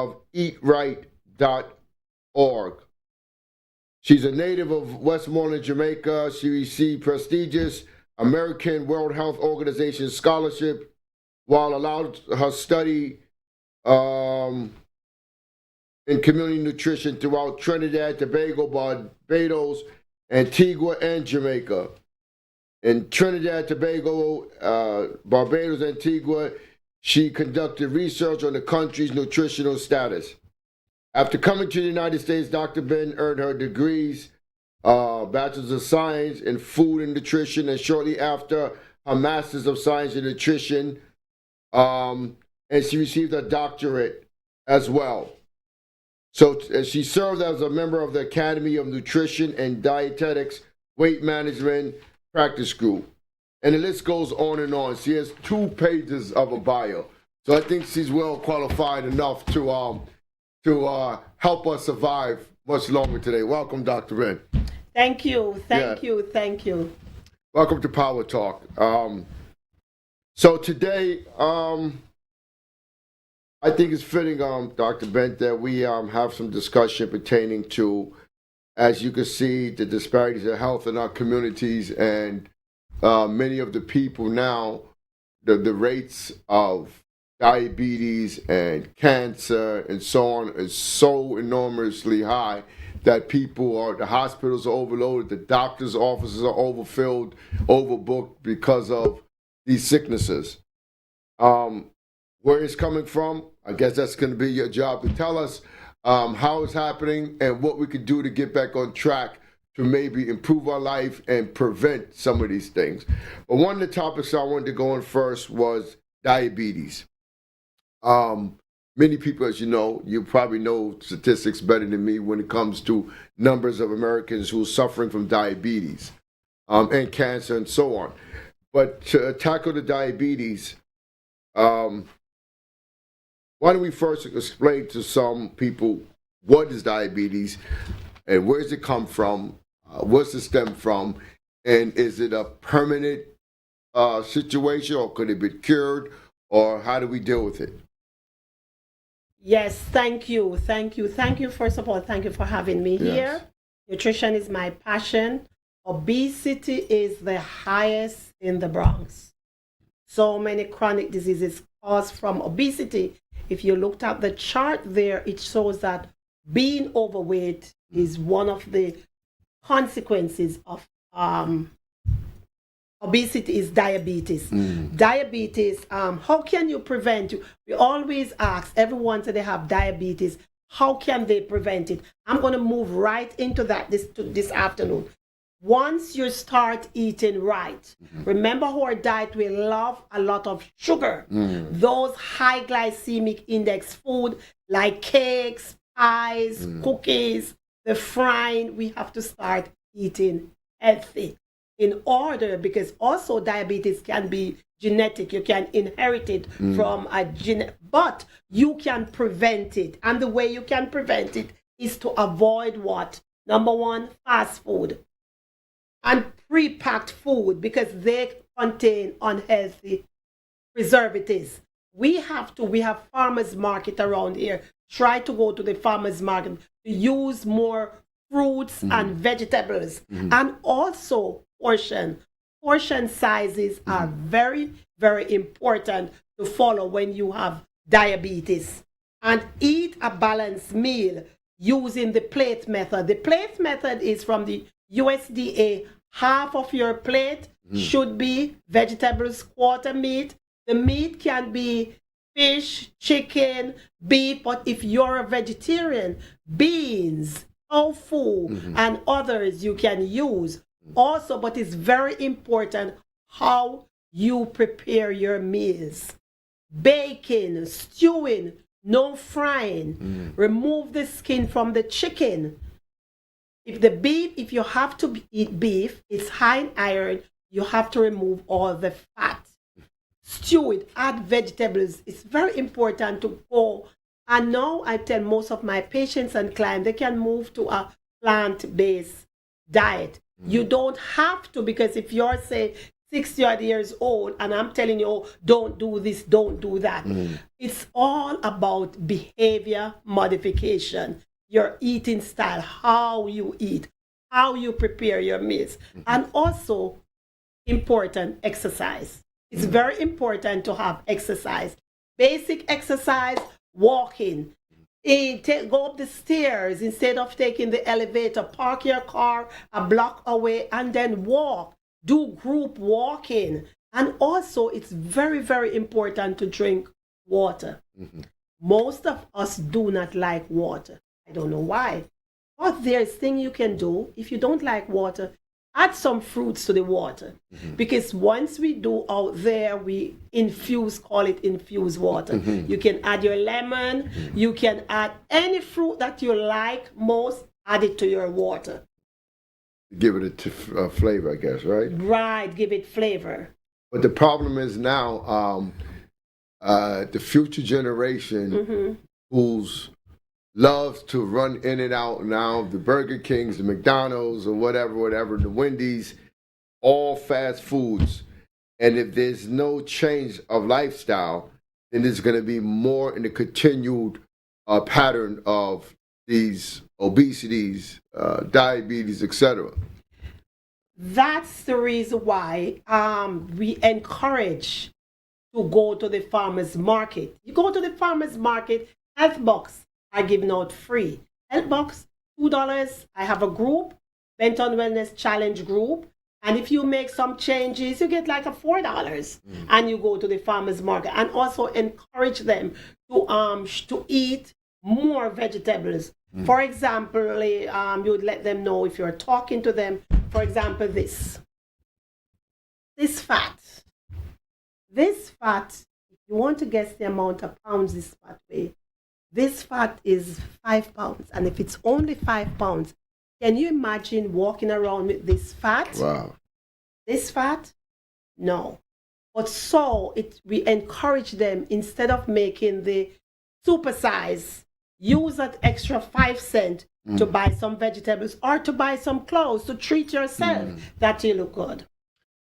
of eatright.org. She's a native of Westmoreland, Jamaica. She received prestigious American World Health Organization scholarship while allowed her study in community nutrition throughout Trinidad, Tobago, Barbados, Antigua, and Jamaica. In Trinidad, Tobago, Barbados, Antigua, she conducted research on the country's nutritional status. After coming to the United States, Dr. Ben earned her degrees, Bachelor's of Science in Food and Nutrition, and shortly after, her Master's of Science in Nutrition, and she received a doctorate as well. So she served as a member of the Academy of Nutrition and Dietetics Weight Management Practice Group. And the list goes on and on. She has 2 pages of a bio. So I think she's well qualified enough to help us survive much longer today. Welcome, Dr. Ben. Thank you. Thank you. Welcome to Power Talk. So today, I think it's fitting, Dr. Ben, that we have some discussion pertaining to, as you can see, the disparities of health in our communities, and many of the people now, the rates of diabetes and cancer and so on is so enormously high that the hospitals are overloaded, the doctors' offices are overfilled, overbooked because of these sicknesses. Where it's coming from, I guess that's going to be your job to tell us how it's happening and what we could do to get back on track to maybe improve our life and prevent some of these things. But one of the topics I wanted to go on first was diabetes. Many people, as you know, you probably know statistics better than me when it comes to numbers of Americans who are suffering from diabetes and cancer and so on. But to tackle the diabetes, why don't we first explain to some people what is diabetes and where does it come from, what's it stem from, and is it a permanent situation, or could it be cured, or how do we deal with it? Yes, thank you. First of all, thank you for having me here. Nutrition is my passion. Obesity is the highest in the Bronx. So many chronic diseases caused from obesity. If you looked at the chart there, it shows that being overweight is one of the consequences of obesity is diabetes. Diabetes, how can you prevent it? We always ask everyone that they have diabetes, how can they prevent it? I'm going to move right into that this afternoon. Once you start eating right, remember our diet, we love a lot of sugar. Those high glycemic index food like cakes, pies, cookies, the frying, we have to start eating healthy in order, because also diabetes can be genetic. You can inherit it from a gene, but you can prevent it. And the way you can prevent it is to avoid what? Number one, fast food and pre-packed food, because they contain unhealthy preservatives. We have farmers market around here. Try to go to the farmers market to use more fruits and vegetables, and also portion sizes are very, very important to follow when you have diabetes. And eat a balanced meal using the plate method. The plate method is from the USDA. Half of your plate should be vegetables, quarter meat. The meat can be fish, chicken, beef, but if you're a vegetarian, beans, tofu, and others you can use also. But it's very important how you prepare your meals. Baking, stewing, no frying. Remove the skin from the chicken. If you have to eat beef, it's high in iron, you have to remove all the fat. Stew it, add vegetables. It's very important to go. And now I tell most of my patients and clients, they can move to a plant-based diet. You don't have to, because if you're, say, 60 odd years old, and I'm telling you, oh, don't do this, don't do that. It's all about behavior modification, your eating style, how you eat, how you prepare your meals, and also important exercise. It's very important to have exercise. Basic exercise, walking. Go up the stairs instead of taking the elevator. Park your car a block away and then walk. Do group walking. And also, it's very, very important to drink water. Most of us do not like water. I don't know why. But there's thing you can do. If you don't like water, add some fruits to the water. Because once we do out there, we call it infused water. You can add your lemon, you can add any fruit that you like most, add it to your water. Give it a flavor, I guess, right? Right, give it flavor. But the problem is now, the future generation who's loves to run in and out now, the Burger Kings, the McDonald's, or whatever, the Wendy's, all fast foods. And if there's no change of lifestyle, then there's going to be more in the continued pattern of these obesities, diabetes, etc. That's the reason why we encourage to go to the farmer's market. You go to the farmer's market, health box are given out free. Health box, $2. I have a group, Benton Wellness Challenge group. And if you make some changes, you get like a $4 and you go to the farmer's market. And also encourage them to eat more vegetables. For example, you would let them know if you're talking to them, for example, this fat. This fat, if you want to guess the amount of pounds this fat weighs, this fat is 5 pounds. And if it's only 5 pounds, can you imagine walking around with this fat? Wow. This fat? No. But we encourage them, instead of making the super size, use that extra 5 cents to buy some vegetables or to buy some clothes to treat yourself that you look good.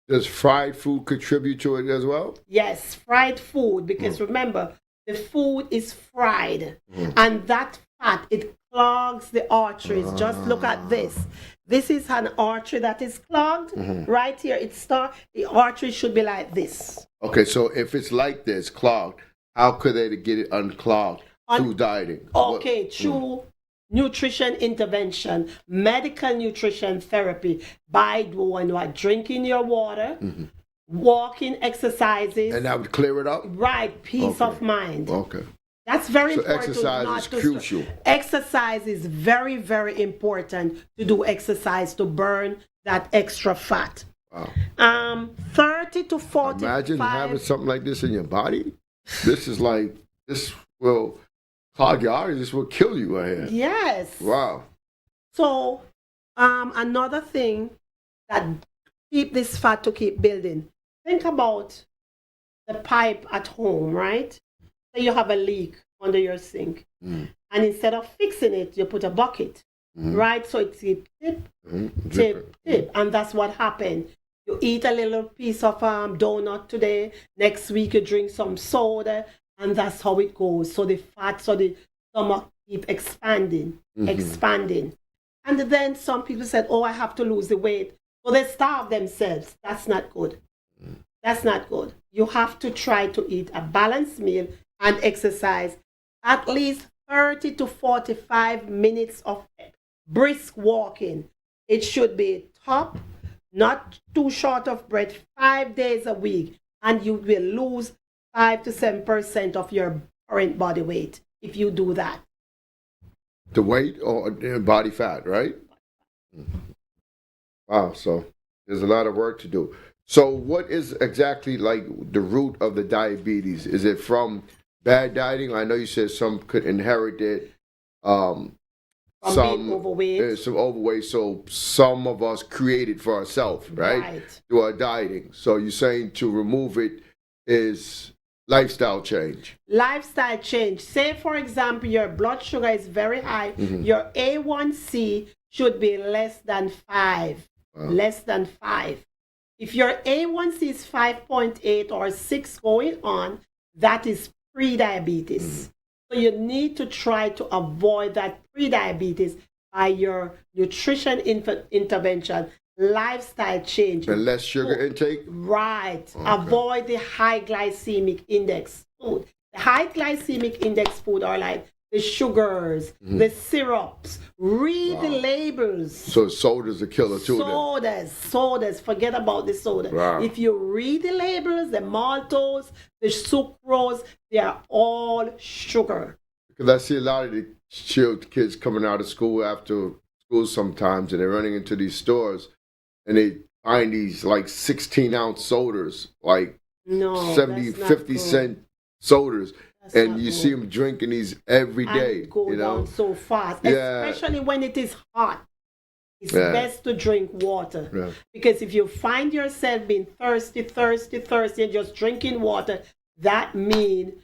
Does fried food contribute to it as well? Yes, fried food, because remember, the food is fried, and that fat, it clogs the arteries. Just look at this. This is an artery that is clogged. Right here, the artery should be like this. Okay, so if it's like this, clogged, how could they get it unclogged through dieting? Okay, through nutrition intervention, medical nutrition therapy, by doing what? Drinking your water, walking, exercises. And that would clear it up? Right, peace of mind. Okay. That's very so important. Exercise is crucial. Exercise is very, very important to do exercise to burn that extra fat. Wow. 30 to 45. Imagine having something like this in your body. This will clog your arteries. This will kill you right here. Yes. Wow. So, another thing that keep this fat to keep building. Think about the pipe at home, right? So you have a leak under your sink, and instead of fixing it, you put a bucket, right? So it's tip, tip, and that's what happened. You eat a little piece of donut today. Next week you drink some soda, and that's how it goes. So the the stomach keep expanding, and then some people said, "Oh, I have to lose the weight," so they starve themselves. That's not good. That's not good. You have to try to eat a balanced meal and exercise at least 30 to 45 minutes of brisk walking. It should be top, not too short of breath, 5 days a week, and you will lose 5 to 7% of your current body weight if you do that. The weight or body fat, right? Wow, so there's a lot of work to do. So what is exactly like the root of the diabetes? Is it from bad dieting? I know you said some could inherit it. Some being overweight. Some overweight. So some of us create it for ourselves, right? Through our dieting. So you're saying to remove it is lifestyle change. Lifestyle change. Say, for example, your blood sugar is very high. Your A1C should be less than 5. Wow. Less than 5. If your A1C is 5.8 or 6 going on, that is pre-diabetes. So you need to try to avoid that pre-diabetes by your nutrition intervention, lifestyle change. And less sugar intake? Right. Okay. Avoid the high glycemic index food. The high glycemic index food are like the sugars, the syrups. Read the labels. So soda's a killer too. Sodas. Forget about the soda. Wow. If you read the labels, the maltose, the sucrose, they are all sugar. Because I see a lot of the kids coming out of school after school sometimes, and they're running into these stores, and they find these like 16-ounce sodas, like 50-cent sodas. And you see them drinking these every day. And go down so fast, Yeah. especially when it is hot. It's best to drink water. Because if you find yourself being thirsty, and just drinking water, that means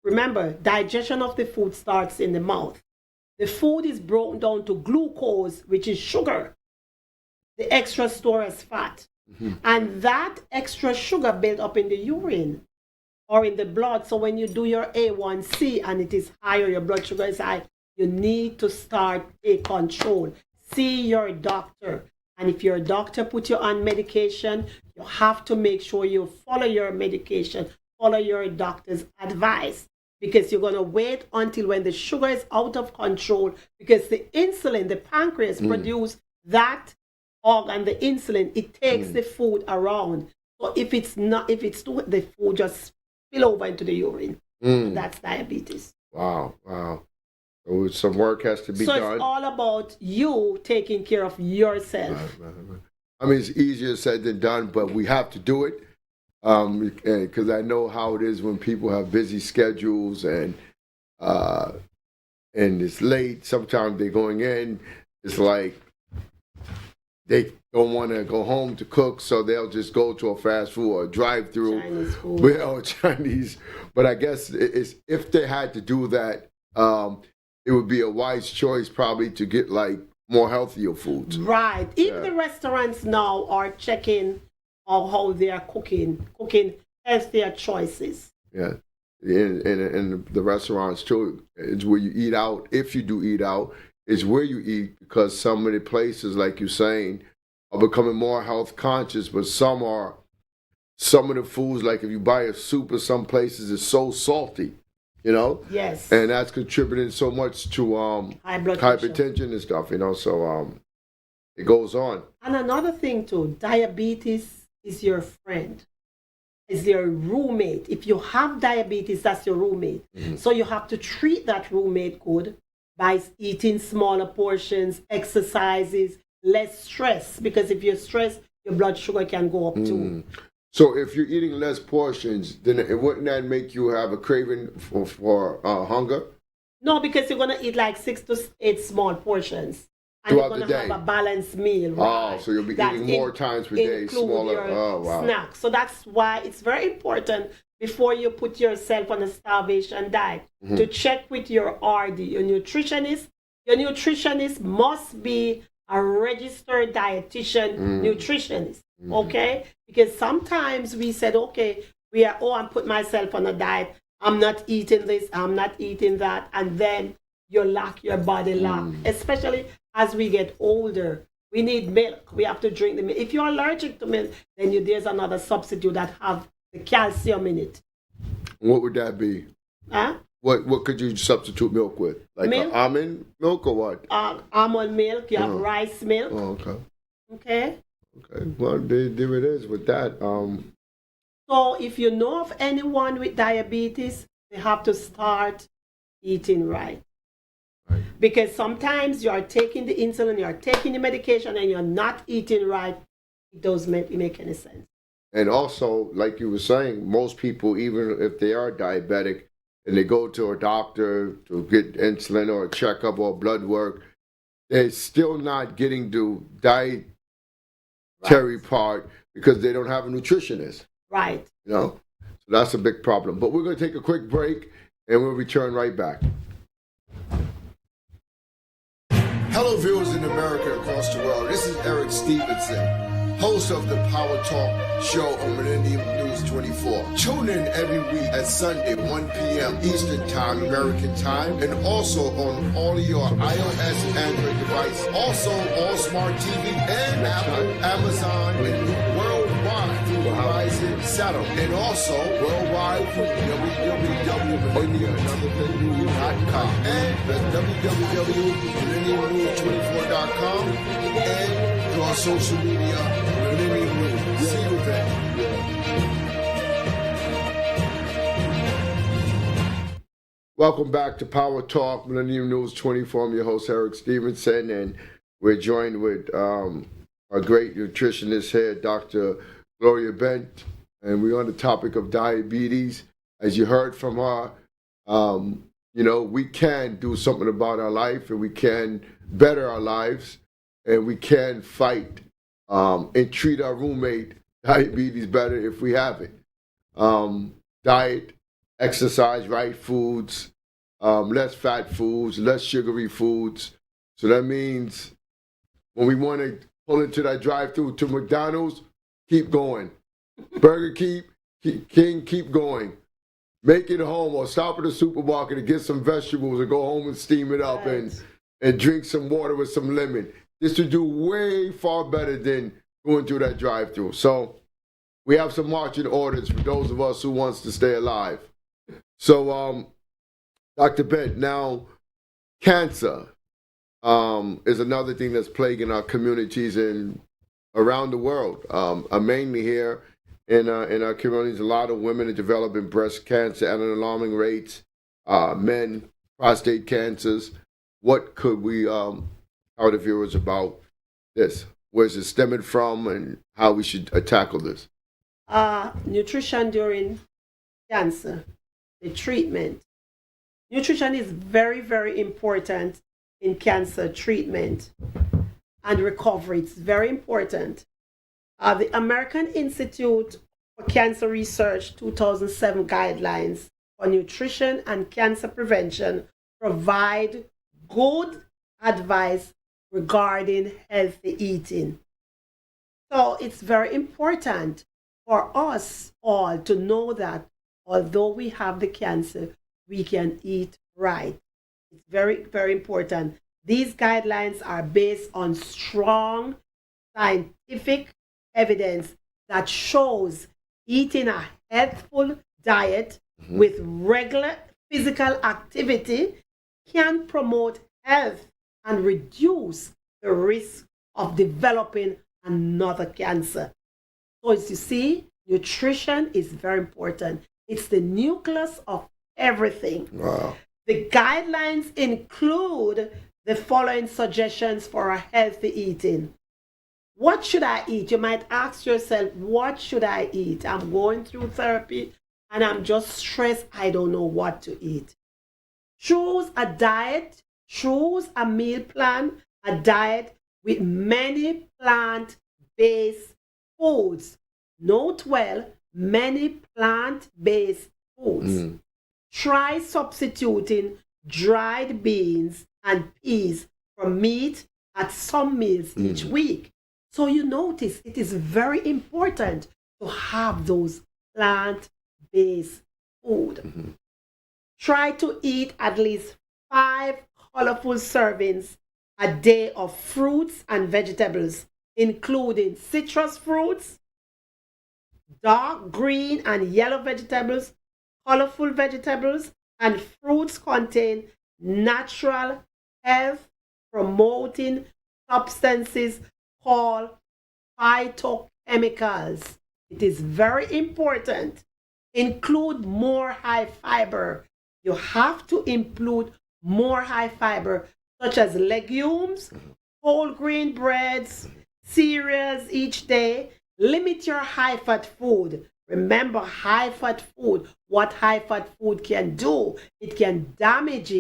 remember, digestion of the food starts in the mouth. The food is broken down to glucose, which is sugar. The extra store as fat. And that extra sugar built up in the urine or in the blood. So when you do your A1C and it is high or your blood sugar is high, you need to start take control. See your doctor. And if your doctor put you on medication, you have to make sure you follow your medication, follow your doctor's advice, because you're going to wait until when the sugar is out of control, because the insulin, the pancreas produce that organ, the insulin, it takes the food around. So if the food just spill over into the urine, that's diabetes. Wow. So some work has to be done. So it's all about you taking care of yourself. Right. I mean, it's easier said than done, but we have to do it. Because I know how it is when people have busy schedules and it's late. Sometimes they're going in. It's like they don't want to go home to cook, so they'll just go to a fast food or a drive-through. Chinese food. Chinese. But I guess if they had to do that, it would be a wise choice probably to get like more healthier foods. Right. Even the restaurants now are checking on how they are cooking healthier choices. Yeah. In the restaurants too, it's where you eat out. If you do eat out, it's where you eat, because some of the places, like you're saying, are becoming more health conscious, but some of the foods, like if you buy a soup at some places, it's so salty, Yes. And that's contributing so much to hypertension and stuff, so it goes on. And another thing too, diabetes is your friend, is your roommate. If you have diabetes, that's your roommate. So you have to treat that roommate good by eating smaller portions, exercises, less stress, because if you're stressed, your blood sugar can go up too. So if you're eating less portions, then wouldn't that make you have a craving for hunger? No, because you're going to eat like 6 to 8 small portions. And throughout you're going the to day. have a balanced meal. Right? Oh, so you'll be eating more times per day, smaller. Snack. So that's why it's very important before you put yourself on a starvation diet to check with your RD, your nutritionist. Your nutritionist must be a registered dietitian nutritionist. Okay? Because sometimes we said, okay, I'm putting myself on a diet. I'm not eating this, I'm not eating that. And then your body lock. Especially as we get older. We need milk. We have to drink the milk. If you're allergic to milk, then there's another substitute that have the calcium in it. What would that be? Huh? What could you substitute milk with? Like milk? Almond milk or what? Almond milk. You have rice milk. Oh, okay. Okay. Well, there it is with that. So if you know of anyone with diabetes, they have to start eating right. Because sometimes you are taking the insulin, you are taking the medication, and you're not eating right. It doesn't make any sense. And also, like you were saying, most people, even if they are diabetic and they go to a doctor to get insulin or a checkup or blood work, they're still not getting the dietary part because they don't have a nutritionist. Right. So that's a big problem. But we're going to take a quick break and we'll return right back. Hello, viewers in America across the world. This is Eric Stevenson. host of the Power Talk show on Millennium News 24. Tune in every week at Sunday, 1 p.m. Eastern Time, American Time, and also on all your iOS and Android devices. Also on Smart TV and Apple, Amazon, and worldwide through Verizon Satellite. And also worldwide through www.millennium.com and www.millenniumnews24.com and through our social media, Millennium News. See you there. Welcome back to Power Talk, Millennium News 24. I'm your host, Eric Stevenson, and we're joined with our great nutritionist here, Dr. Gloria Bent, and we're on the topic of diabetes. As you heard from her, we can do something about our life, and we can better our lives, and we can fight and treat our roommate diabetes better if we have it. Diet, exercise, right foods, less fat foods, less sugary foods. So that means when we want to pull into that drive-thru to McDonald's, keep going. Burger King, keep going. Make it home or stop at the supermarket and get some vegetables and go home and steam it up and drink some water with some lemon. This would do way far better than going through that drive-thru. So we have some marching orders for those of us who wants to stay alive. So, Dr. Bent, now cancer is another thing that's plaguing our communities and around the world. Mainly here in our communities, a lot of women are developing breast cancer at an alarming rate. Men, prostate cancers. What could we tell the viewers about this? Where's it stemming from and how we should tackle this? Nutrition during cancer, the treatment. Nutrition is very, very important in cancer treatment and recovery. It's very important. The American Institute for Cancer Research 2007 guidelines for nutrition and cancer prevention provide good advice regarding healthy eating. So it's very important for us all to know that although we have the cancer, we can eat right. It's very, very important. These guidelines are based on strong scientific evidence that shows eating a healthful diet with regular physical activity can promote health and reduce the risk of developing another cancer. So as you see, nutrition is very important. It's the nucleus of everything. Wow. The guidelines include the following suggestions for a healthy eating. What should I eat? You might ask yourself, what should I eat? I'm going through therapy and I'm just stressed. I don't know what to eat. Choose a diet, choose a meal plan, a diet with many plant-based foods. Note well, many plant-based foods. Try substituting dried beans and peas from meat at some meals each week. So you notice it is very important to have those plant-based food. Try to eat at least 5 colorful servings a day of fruits and vegetables, including citrus fruits, dark green and yellow vegetables, colorful vegetables, and fruits contain natural health promoting substances called phytochemicals. It is very important. Include more high fiber. You have to include more high fiber, such as legumes, whole grain breads, cereals each day. Limit your high fat food. Remember, high fat food, what high fat food can do, it can damage,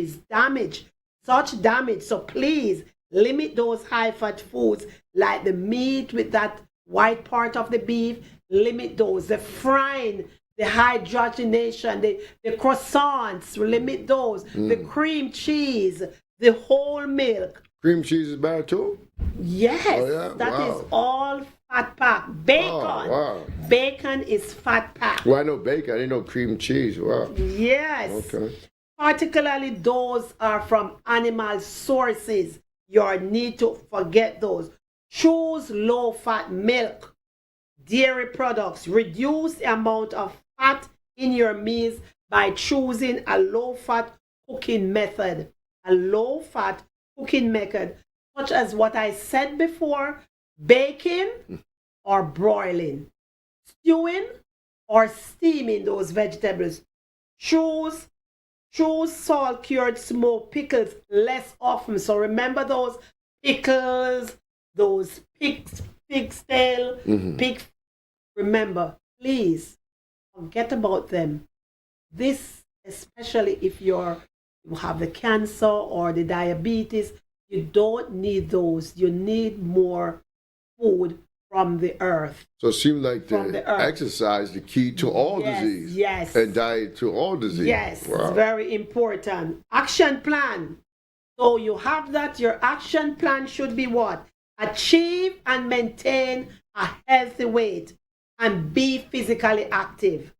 such damage. So please limit those high fat foods like the meat with that white part of the beef. Limit those. The frying, the hydrogenation, the croissants, limit those. The cream cheese, the whole milk. Cream cheese is bad too? Yes, Oh, yeah? that Wow. is all fat pack. Bacon. Oh, wow. Bacon is fat pack. Well, I know bacon. I didn't know cream cheese. Wow. Yes. Okay. Particularly those are from animal sources. You need to forget those. Choose low-fat milk, dairy products. Reduce the amount of fat in your meals by choosing a low-fat cooking method. A low-fat cooking method, such as what I said before, baking or broiling, stewing or steaming those vegetables. Choose salt cured smoked pickles less often. So remember those pickles, those pig's tail, pig. Remember, please forget about them. This, especially if you have the cancer or the diabetes, you don't need those. You need more food from the earth. So it seems like the exercise the key to all disease. Yes. And diet to all disease. Yes, wow. It's very important. Action plan. So you have that. Your action plan should be what? Achieve and maintain a healthy weight and be physically active.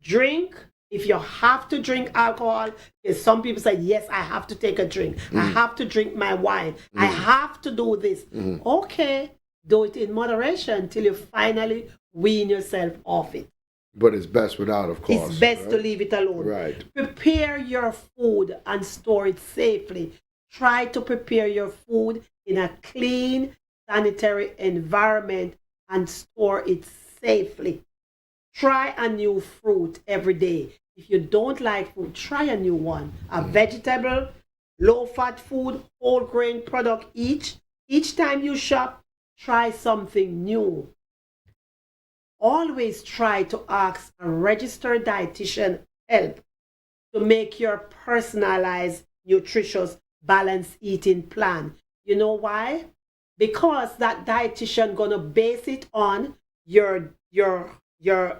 Drink. If you have to drink alcohol, because some people say, yes, I have to take a drink. I have to drink my wine. I have to do this. Okay. Do it in moderation till you finally wean yourself off it. But it's best without, of course. It's best to leave it alone. Right. Prepare your food and store it safely. Try to prepare your food in a clean, sanitary environment and store it safely. Try a new fruit every day. If you don't like food, try a new one. A vegetable, low-fat food, whole grain product each. Each time you shop, try something new. Always try to ask a registered dietitian help to make your personalized, nutritious, balanced eating plan. You know why? Because that dietitian gonna base it on your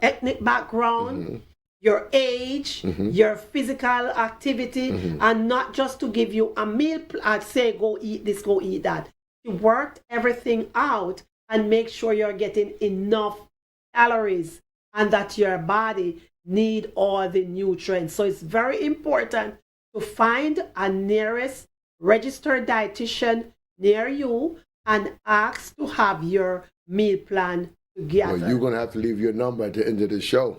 ethnic background, your age, your physical activity, and not just to give you a meal, say go eat this, go eat that. You worked everything out and make sure you're getting enough calories and that your body need all the nutrients. So it's very important to find a nearest registered dietitian near you and ask to have your meal plan together. Well, you're going to have to leave your number at the end of the show.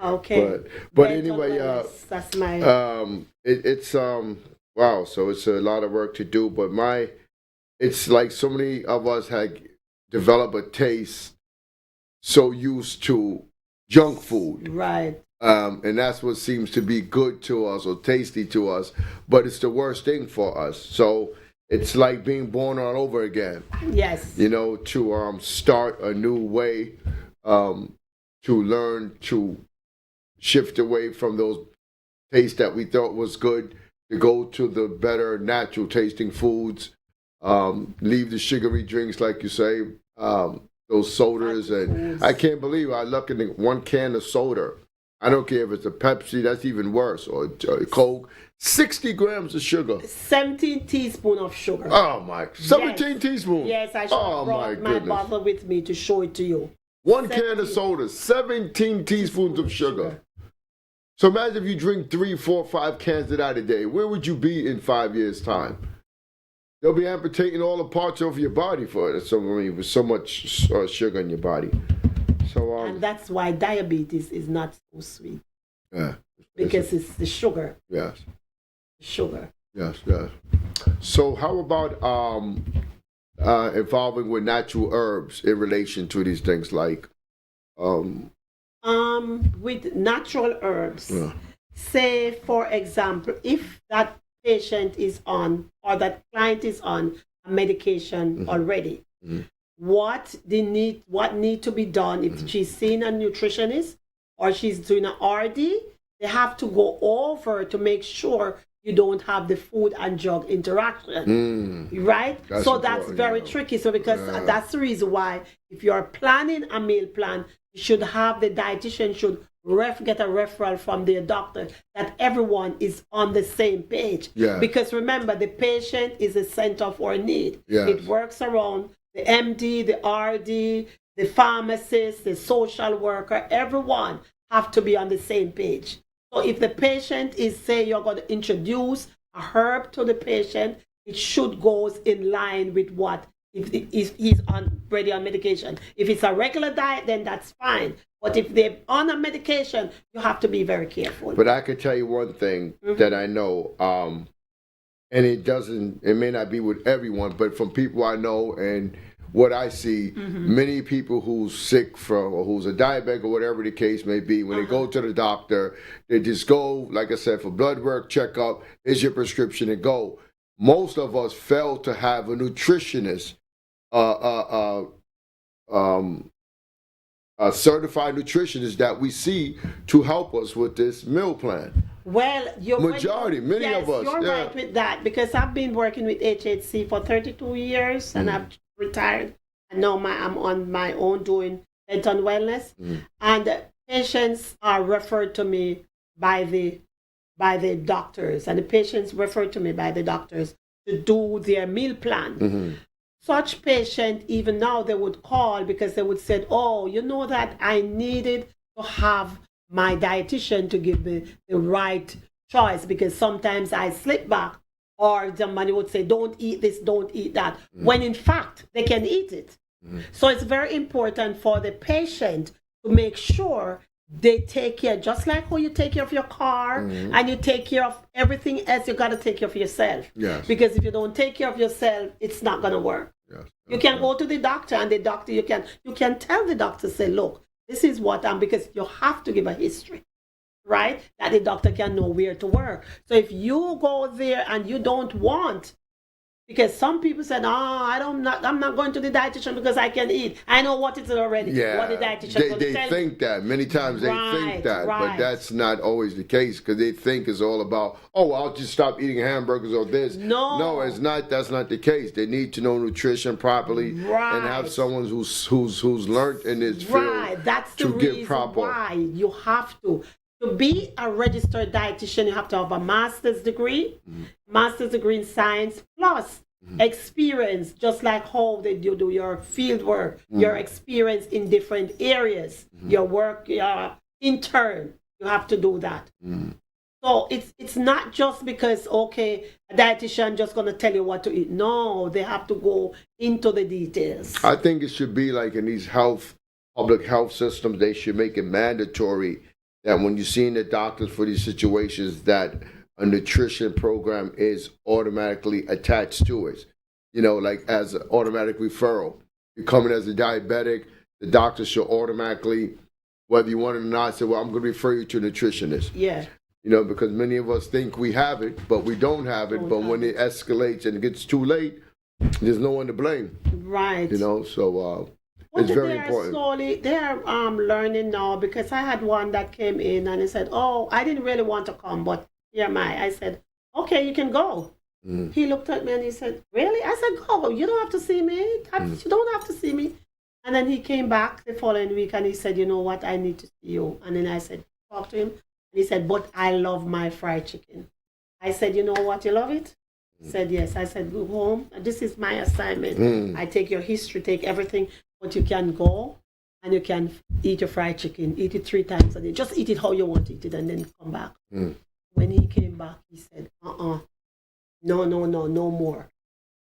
Okay. But anyway, that's my it's wow, so it's a lot of work to do, but it's like so many of us had developed a taste so used to junk food. Right. And that's what seems to be good to us or tasty to us, but it's the worst thing for us. So it's like being born all over again. Yes. You know, to start a new way, to learn to shift away from those tastes that we thought was good, to go to the better natural tasting foods, leave the sugary drinks, like you say, those sodas. And I can't believe I look at one can of soda. I don't care if it's a Pepsi, that's even worse, or Coke. 60 grams of sugar. 17 teaspoons of sugar. Oh my, 17 teaspoons. Yes, I should have brought my bottle with me to show it to you. One can of soda, 17 teaspoons of sugar. So imagine if you drink 3, 4, 5 cans of that a day. Where would you be in 5 years' time? They'll be amputating all the parts of your body for it. So I mean, with so much sugar in your body. So and that's why diabetes is not so sweet. Yeah. Because it's the sugar. Yes. Sugar. Yes. So how about involving with natural herbs in relation to these things like with natural herbs, say for example, if that patient is on or that client is on a medication already, what need to be done if she's seeing a nutritionist or she's doing an RD, they have to go over to make sure you don't have the food and drug interaction, right? That's very tricky. So because that's the reason why if you're planning a meal plan, you should have the dietitian should get a referral from their doctor that everyone is on the same page. Yeah. Because remember, the patient is the center of our need. Yes. It works around the MD, the RD, the pharmacist, the social worker, everyone have to be on the same page. So if the patient is, say, you're going to introduce a herb to the patient, it should go in line with what if he's already on medication. If it's a regular diet, then that's fine. But if they're on a medication, you have to be very careful. But I can tell you one thing that I know, and it may not be with everyone, but from people I know and what I see, many people who's sick from, or who's a diabetic or whatever the case may be, when they go to the doctor, they just go, like I said, for blood work, checkup, here's your prescription, and go. Most of us fail to have a nutritionist, a certified nutritionist that we see to help us with this meal plan. Well, many of us. You're right with that, because I've been working with HHC for 32 years and I've retired. And now I'm on my own doing health and wellness. And patients are referred to me by the doctors, and the patients referred to me by the doctors to do their meal plan. Such patient, even now, they would call because they would say, oh, you know that I needed to have my dietitian to give me the right choice, because sometimes I slip back, or somebody would say, don't eat this, don't eat that, when in fact they can eat it. So it's very important for the patient to make sure they take care, just like how you take care of your car and you take care of everything else, you got to take care of yourself. Yes. Because if you don't take care of yourself, it's not going to work. Yes. You can go to the doctor, and the doctor, you can tell the doctor, say, look, this is what because you have to give a history, right? That the doctor can know where to work. So if you go there and you don't want, because some people said, I'm not going to the dietitian because I can eat. I know what it is already. Yeah, what the dietitian they think that. Many times they think that, but that's not always the case, because they think it's all about, I'll just stop eating hamburgers or this. No, it's not. That's not the case. They need to know nutrition properly and have someone who's learned in this field. Right, that's the reason why you have to. To be a registered dietitian, you have to have a master's degree in science, plus experience, just like how you do your field work, your experience in different areas, your work, your intern, you have to do that. So it's not just because, a dietitian just going to tell you what to eat. No, they have to go into the details. I think it should be like in these public health systems, they should make it mandatory that when you're seeing the doctors for these situations, that a nutrition program is automatically attached to it. Like as an automatic referral. You're coming as a diabetic, the doctor should automatically, whether you want it or not, say, well, I'm going to refer you to a nutritionist. Yeah. Because many of us think we have it, but we don't have it. But when it escalates and it gets too late, there's no one to blame. Right. So it's very important. They are learning now, because I had one that came in and he said, I didn't really want to come, but here am I. I said, okay, you can go. He looked at me and he said, really? I said, go. You don't have to see me. You don't have to see me. And then he came back the following week and he said, you know what, I need to see you. And then I said, talk to him. And he said, but I love my fried chicken. I said, you know what, you love it? He said, yes. I said, go home. This is my assignment. I take your history, take everything. But you can go and you can eat your fried chicken, eat it 3 times a day. Just eat it how you want to eat it and then come back. When he came back, he said, no more.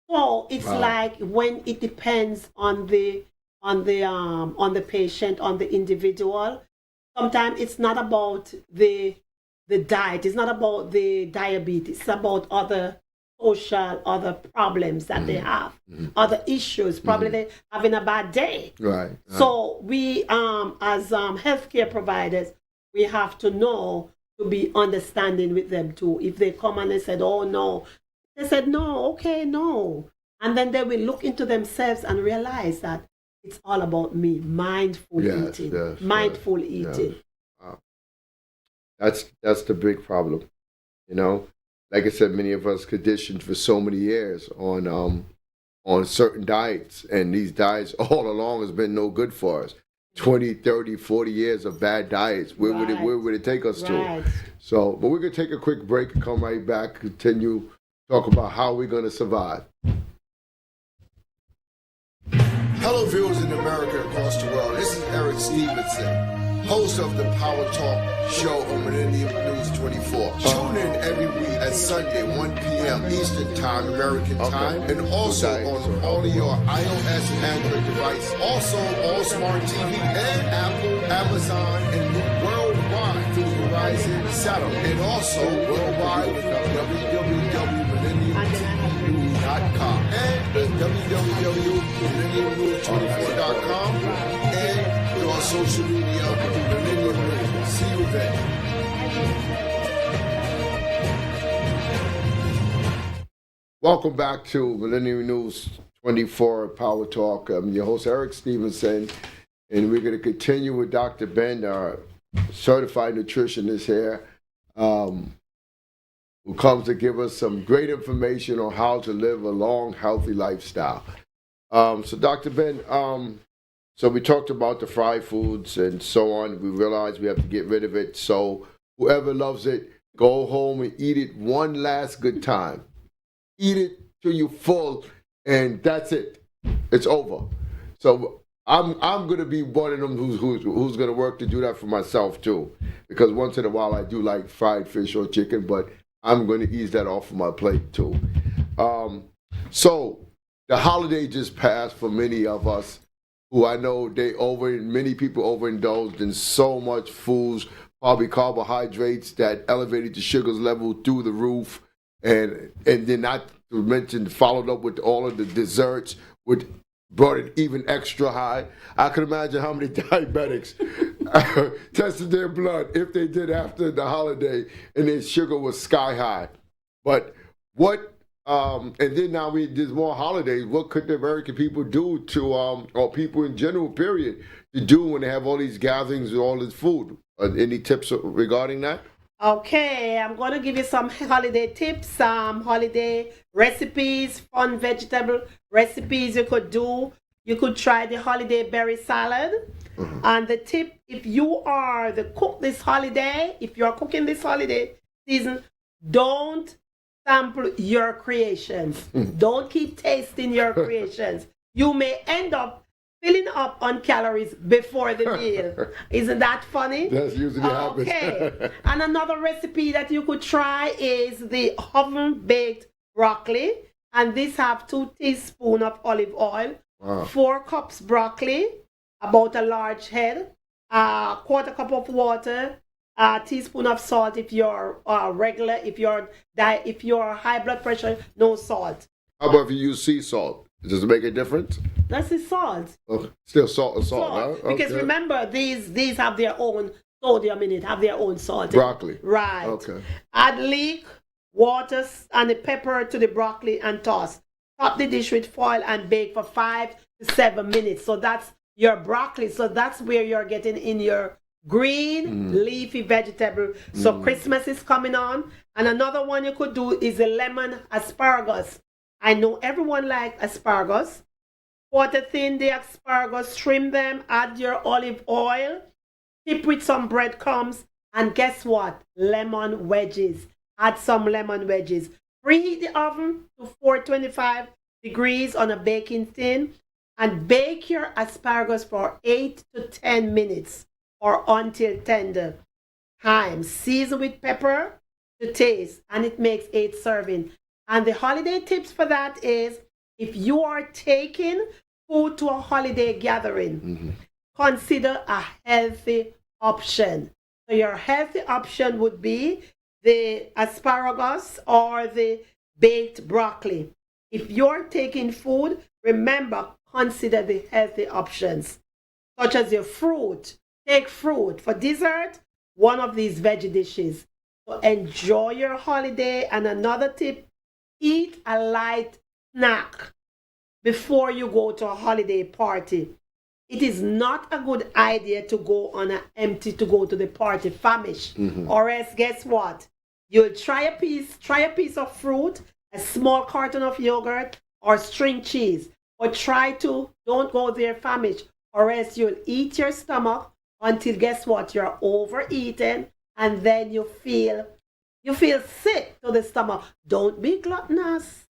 So it's like when it depends on the patient, on the individual. Sometimes it's not about the diet, it's not about the diabetes, it's about other problems that they have, other issues. Probably they're having a bad day. Right. So we, as healthcare providers, we have to know to be understanding with them too. If they come and they said, oh no, they said no, okay, no, and then they will look into themselves and realize that it's all about me. Mindful eating. Wow. That's the big problem, Like I said, many of us conditioned for so many years on certain diets, and these diets all along has been no good for us. 20, 30, 40 years of bad diets. Where would it take us to? So, but we're going to take a quick break and come right back, continue talk about how we're going to survive. Hello, viewers in America and across the world. This is Eric Stevenson, host of the Power Talk show on Millennium News 24. Tune in every week at Sunday, 1 p.m. Eastern Time, American Time, and also on all of your iOS and Android devices. Also, all smart TV and Apple, Amazon, and worldwide through Verizon satellite. And also worldwide with www.millenniumtv.com and www.millenniumnews24.com and through our social media, Millennium News. See you then. Welcome back to Millennium News 24 Power Talk. I'm your host, Eric Stevenson, and we're going to continue with Dr. Ben, our certified nutritionist here, who comes to give us some great information on how to live a long, healthy lifestyle. So, Dr. Ben, so we talked about the fried foods and so on. We realized we have to get rid of it. So whoever loves it, go home and eat it one last good time. Eat it till you're full, and that's it. It's over. So I'm going to be one of them who's going to work to do that for myself too, because once in a while I do like fried fish or chicken, but I'm going to ease that off of my plate too. So the holiday just passed for many of us, who I know many people overindulged in so much foods, probably carbohydrates that elevated the sugars level through the roof, and then not to mention followed up with all of the desserts, which brought it even extra high. I can imagine how many diabetics tested their blood if they did after the holiday and their sugar was sky high. But and then now there's more holidays. What could the American people do to, or people in general, period, to do when they have all these gatherings with all this food? Any tips regarding that? Okay, I'm going to give you some holiday tips, holiday recipes, fun vegetable recipes you could do. You could try the holiday berry salad. Mm-hmm. And the tip, if you are the cook this holiday, if you're cooking this holiday season, don't sample your creations. Mm-hmm. Don't keep tasting your creations. You may end up filling up on calories before the meal. Isn't that funny? That's usually happens. Okay. And another recipe that you could try is the oven-baked broccoli. And this have 2 teaspoons of olive oil, 4 cups broccoli, about a large head, a quarter cup of water, a teaspoon of salt if you're regular, if you're high blood pressure, no salt. How about if you use sea salt? Does it make a difference? That's the salt. Oh, still salt, huh? Because remember, these have their own sodium in it, have their own salt. Broccoli. Right. Okay. Add leek, water, and the pepper to the broccoli and toss. Top the dish with foil and bake for 5 to 7 minutes. So that's your broccoli. So that's where you're getting in your green leafy vegetable. So Christmas is coming on. And another one you could do is a lemon asparagus. I know everyone likes asparagus. Quarter thin the asparagus, trim them, add your olive oil, tip with some breadcrumbs, and guess what? Lemon wedges. Add some lemon wedges. Preheat the oven to 425 degrees on a baking tin and bake your asparagus for 8 to 10 minutes or until tender. Season with pepper to taste, and it makes 8 servings. And the holiday tips for that is, if you are taking food to a holiday gathering, consider a healthy option. So your healthy option would be the asparagus or the baked broccoli. If you're taking food, remember, consider the healthy options, such as your fruit. Take fruit. For dessert, one of these veggie dishes. So enjoy your holiday. And another tip, eat a light snack before you go to a holiday party. It is not a good idea to go on an empty, to go to the party famished. Or else, guess what? You'll try a piece of fruit, a small carton of yogurt, or string cheese. But don't go there famished, or else you'll eat your stomach until, guess what? You're overeaten, and then you feel sick to the stomach. Don't be gluttonous.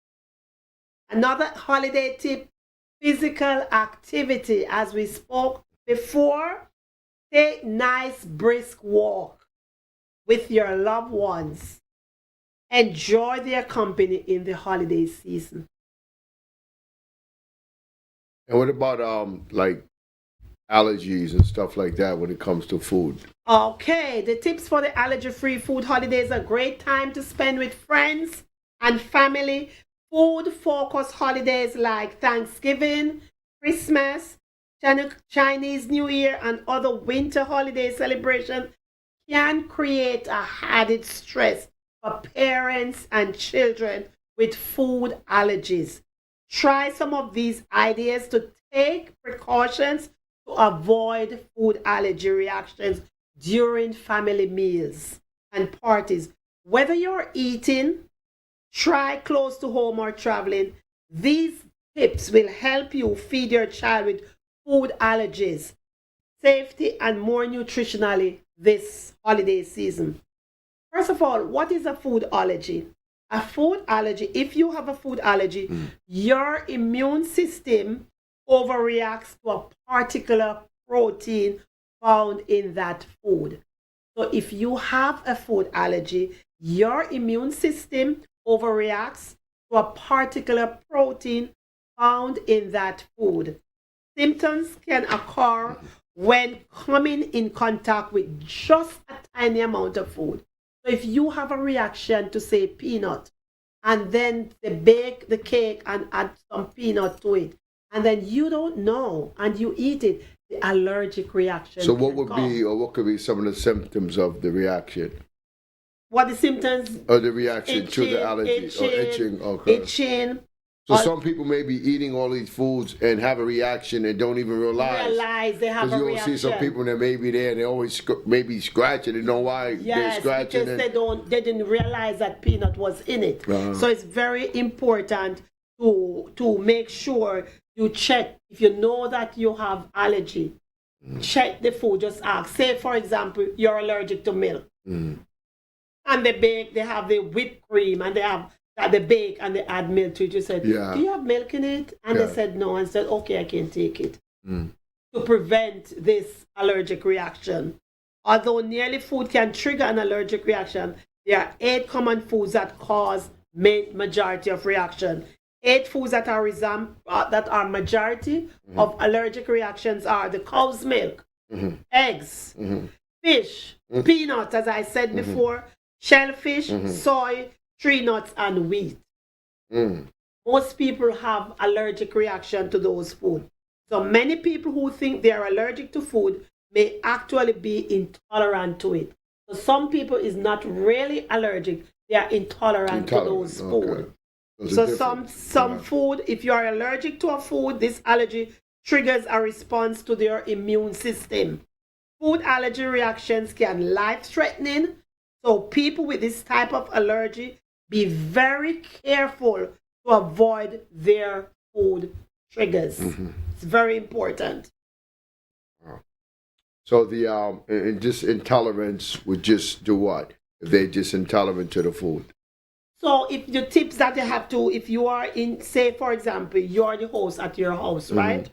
Another holiday tip, physical activity. As we spoke before, take nice brisk walk with your loved ones. Enjoy their company in the holiday season. And what about like allergies and stuff like that when it comes to food? Okay, the tips for the allergy-free food holidays are a great time to spend with friends and family. Food-focused holidays like Thanksgiving, Christmas, Chinese New Year, and other winter holiday celebrations can create a added stress for parents and children with food allergies. Try some of these ideas to take precautions to avoid food allergy reactions during family meals and parties. Whether you're eating, try close to home, or traveling, these tips will help you feed your child with food allergies, safety, and more nutritionally this holiday season. First of all, what is a food allergy? A food allergy, if you have a food allergy, your immune system overreacts to a particular protein found in that food. So if you have a food allergy, your immune system overreacts to a particular protein found in that food. Symptoms can occur when coming in contact with just a tiny amount of food. So if you have a reaction to, say, peanut, and then they bake the cake and add some peanut to it, and then you don't know and you eat it, the allergic reaction. So what would be, or what could be some of the symptoms of the reaction? What the symptoms? Or the reaction to the allergy? Itching, or itching, okay. Itching. So some people may be eating all these foods and have a reaction and don't even realize They have a reaction. Because you'll see some people that may be there and they always maybe scratching and know why they're scratching. Because they didn't realize that peanut was in it. So it's very important to make sure you check. If you know that you have allergy, check the food. Just ask. Say, for example, you're allergic to milk. And they have the whipped cream, and they have that they bake and they add milk to it. You said, do you have milk in it? And they said no, and said, okay, I can take it. To prevent this allergic reaction. Although nearly food can trigger an allergic reaction, there are 8 common foods that cause majority of reaction. 8 foods that are majority of allergic reactions are the cow's milk, eggs, fish, peanuts, as I said before, shellfish, soy, tree nuts, and wheat. Most people have allergic reaction to those foods. So many people who think they are allergic to food may actually be intolerant to it. So some people is not really allergic, they are intolerant to those food. So some food, if you are allergic to a food, this allergy triggers a response to their immune system. Food allergy reactions can be life-threatening. So people with this type of allergy, be very careful to avoid their food triggers. It's very important. So and just intolerance would just do what? If they're just intolerant to the food? So if the tips that you have to, if you are in, say, for example, you're the host at your house, right?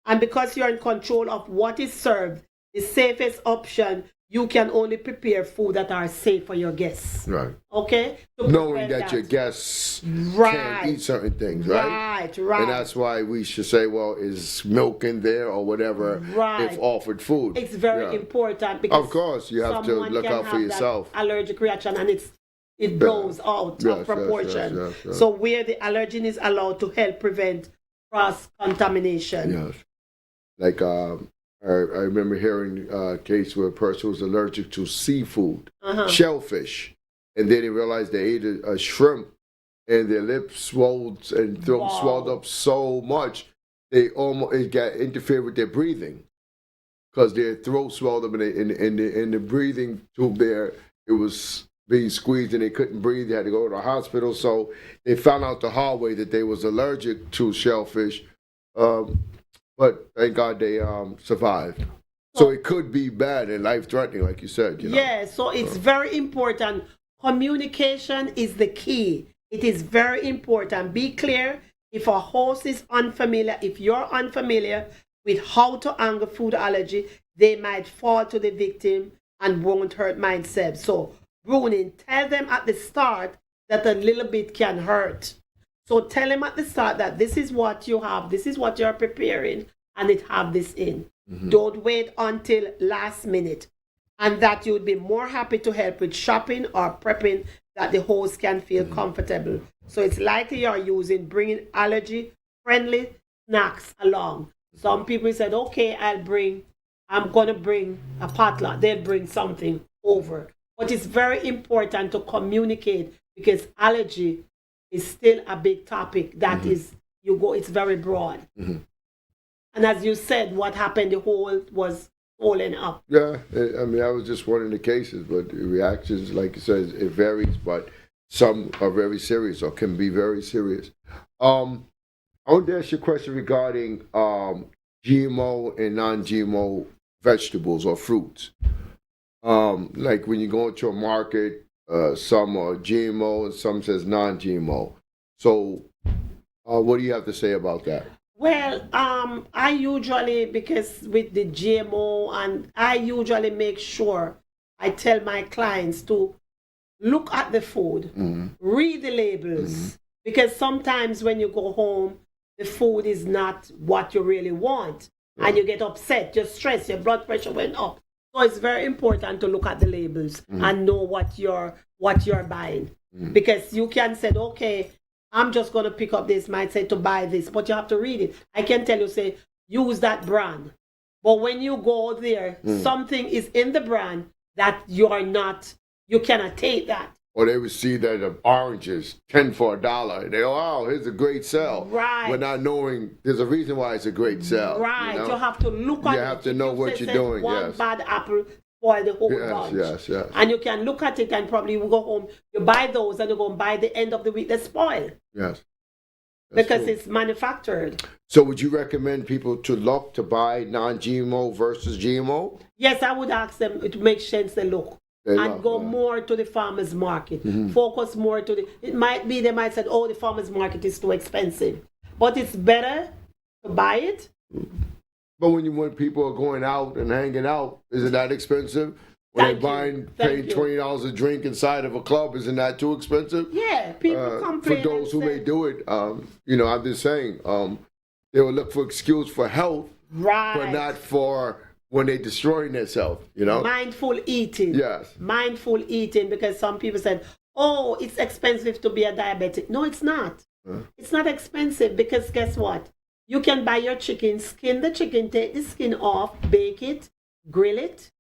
And because you're in control of what is served, the safest option, you can only prepare food that are safe for your guests. Right. Okay? Knowing that your guests can't eat certain things, right? Right. And that's why we should say, well, is milk in there or whatever if offered food? It's very important because of course you have to look out for yourself. Allergic reaction, and it blows out of proportion. Yes. So where the allergen is allowed to help prevent cross-contamination. Yes. Like I remember hearing a case where a person was allergic to seafood, shellfish, and then they realized they ate a shrimp and their lips swelled and throat swelled up so much it got interfered with their breathing because their throat swelled up and in the breathing tube there it was being squeezed and they couldn't breathe. They had to go to the hospital. So they found out the hard way that they was allergic to shellfish. But thank God they survived. So it could be bad and life-threatening, like you said. Yeah, so it's very important. Communication is the key. It is very important. Be clear, If a host is unfamiliar, if you're unfamiliar with how to handle food allergy, they might fall to the victim and won't hurt myself. So pruning, tell them at the start that a little bit can hurt. So tell them at the start that this is what you have, this is what you're preparing, and it have this in. Don't wait until last minute. And that you would be more happy to help with shopping or prepping that the host can feel comfortable. So it's likely you're bringing allergy-friendly snacks along. Some people said, okay, I'm going to bring a potluck. They'll bring something over. But it's very important to communicate because allergy is still a big topic that it's very broad. And as you said, what happened, the whole was swollen up. Yeah, I mean, that was just one of the cases, but the reactions, like you said, it varies, but some are very serious or can be very serious. I want to ask you a question regarding GMO and non-GMO vegetables or fruits. Like when you go into a market, some are GMO and some says non-GMO. So what do you have to say about that? Well, I usually, because with the GMO, and I usually make sure I tell my clients to look at the food, read the labels, because sometimes when you go home, the food is not what you really want, and you get upset, you're stressed, your blood pressure went up. So it's very important to look at the labels and know what you're buying, because you can say, okay, I'm just going to pick up this, might say to buy this, but you have to read it. I can tell you, say, use that brand. But when you go there, something is in the brand that you cannot take that. Or they would see that the oranges 10 for $1. They go, oh, here's a great sell. Right. But not knowing there's a reason why it's a great sell. Right. You have to look at it. You have to know what you're doing. One bad apple spoil the whole bunch. Yes. And you can look at it and probably you go home, you buy those and you go and buy the end of the week, they spoil. Yes. Because true. It's manufactured. So would you recommend people to look to buy non-GMO versus GMO? Yes, I would ask them to make sense they look. And go more to the farmer's market. Focus more to they might say, oh, the farmer's market is too expensive. But it's better to buy it. But when people are going out and hanging out, is it that expensive? When they're paying $20 a drink inside of a club, isn't that too expensive? Yeah, people complain. For those who may do it, I'm just saying, they will look for excuse for health, but not for when they're destroying themselves, Mindful eating. Yes. Mindful eating, because some people said, oh, it's expensive to be a diabetic. No, it's not. It's not expensive because guess what? You can buy your chicken, skin the chicken, take the skin off, bake it, grill it,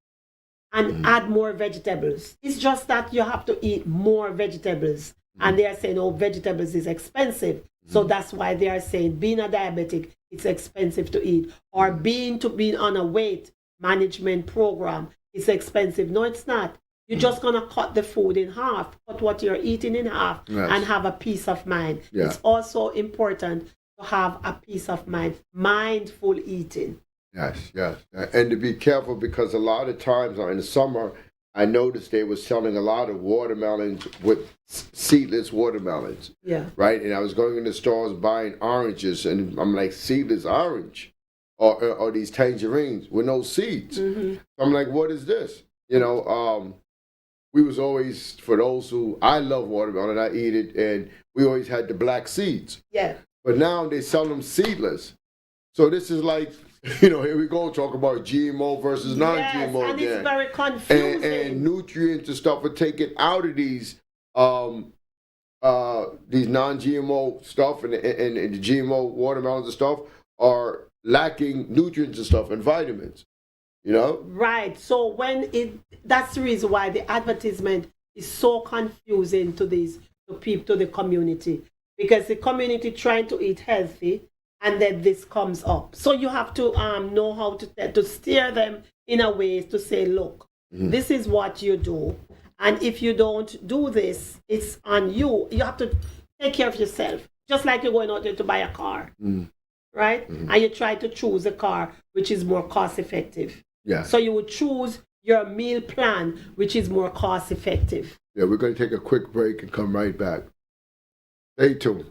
and add more vegetables. It's just that you have to eat more vegetables. And they are saying, oh, vegetables is expensive. So that's why they are saying being a diabetic, it's expensive to eat. Or being on a weight management program, it's expensive. No, it's not. You're just going to cut the food in half, cut what you're eating in half, and have a peace of mind. Yeah. It's also important to have a peace of mind, mindful eating. Yes. And to be careful, because a lot of times in the summer, I noticed they were selling a lot of watermelons with seedless watermelons. Yeah. Right? And I was going in the stores buying oranges, and I'm like, seedless orange? Or these tangerines with no seeds. I'm like, what is this? We was always, for those who, I love watermelon, I eat it, and we always had the black seeds. Yeah. But now they sell them seedless. So this is like, here we go, talk about GMO versus non-GMO. Yes, and it's very confusing. And nutrients and stuff are taken out of these non-GMO stuff, and the GMO watermelons and stuff are lacking nutrients and stuff and vitamins, Right. So that's the reason why the advertisement is so confusing to the community, because the community trying to eat healthy, and then this comes up. So you have to know how to steer them in a way to say, look, this is what you do, and if you don't do this, it's on you. You have to take care of yourself, just like you're going out there to buy a car. Right? And you try to choose a car which is more cost effective. Yeah. So you would choose your meal plan which is more cost effective. Yeah, we're going to take a quick break and come right back. Stay tuned.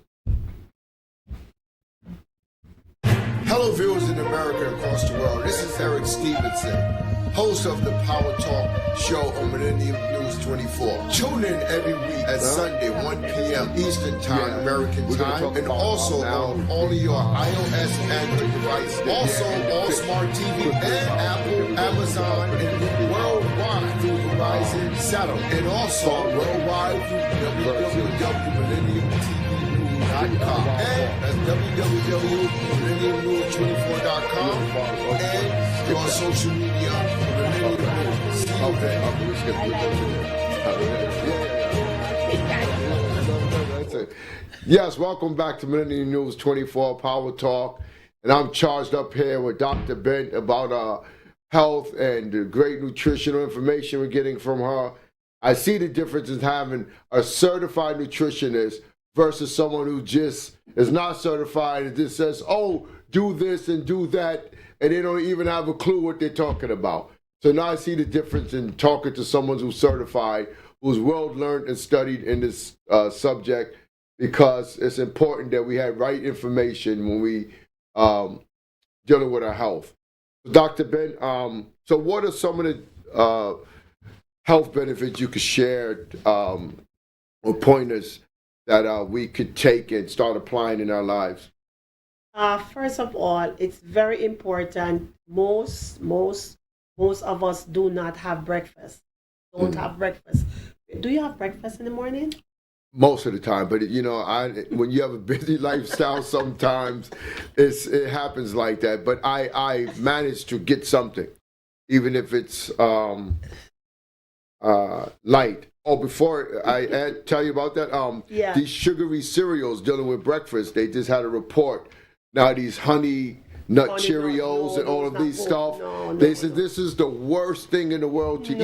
Hello, viewers in America and across the world. This is Eric Stevenson, host of the Power Talk show on Millennium News 24. Tune in every week at Sunday, 1 p.m. Eastern Time, American Time, and also on all of your iOS and Android devices. Also on Smart TV and Apple, Amazon, and worldwide through Verizon Satellite. And also worldwide through www.millenniumtv.com. And that's www.millenniumnews24.com. And your social media, Millennium News. Okay. Yes, welcome back to Millennium News 24 Power Talk. And I'm charged up here with Dr. Bent about health and the great nutritional information we're getting from her. I see the difference in having a certified nutritionist versus someone who just is not certified and just says, oh, do this and do that, and they don't even have a clue what they're talking about. So now I see the difference in talking to someone who's certified, who's well-learned and studied in this subject, because it's important that we have right information when we dealing with our health. Dr. Ben, so what are some of the health benefits you could share or pointers that we could take and start applying in our lives? First of all, it's very important. Most of us do not have breakfast. Don't have breakfast. Do you have breakfast in the morning? Most of the time, but when you have a busy lifestyle, sometimes it happens like that. But I manage to get something, even if it's light. Oh, before I tell you about that, these sugary cereals dealing with breakfast, they just had a report. Now these honey nut Cheerios and all of these stuff, they said this is the worst thing in the world to eat.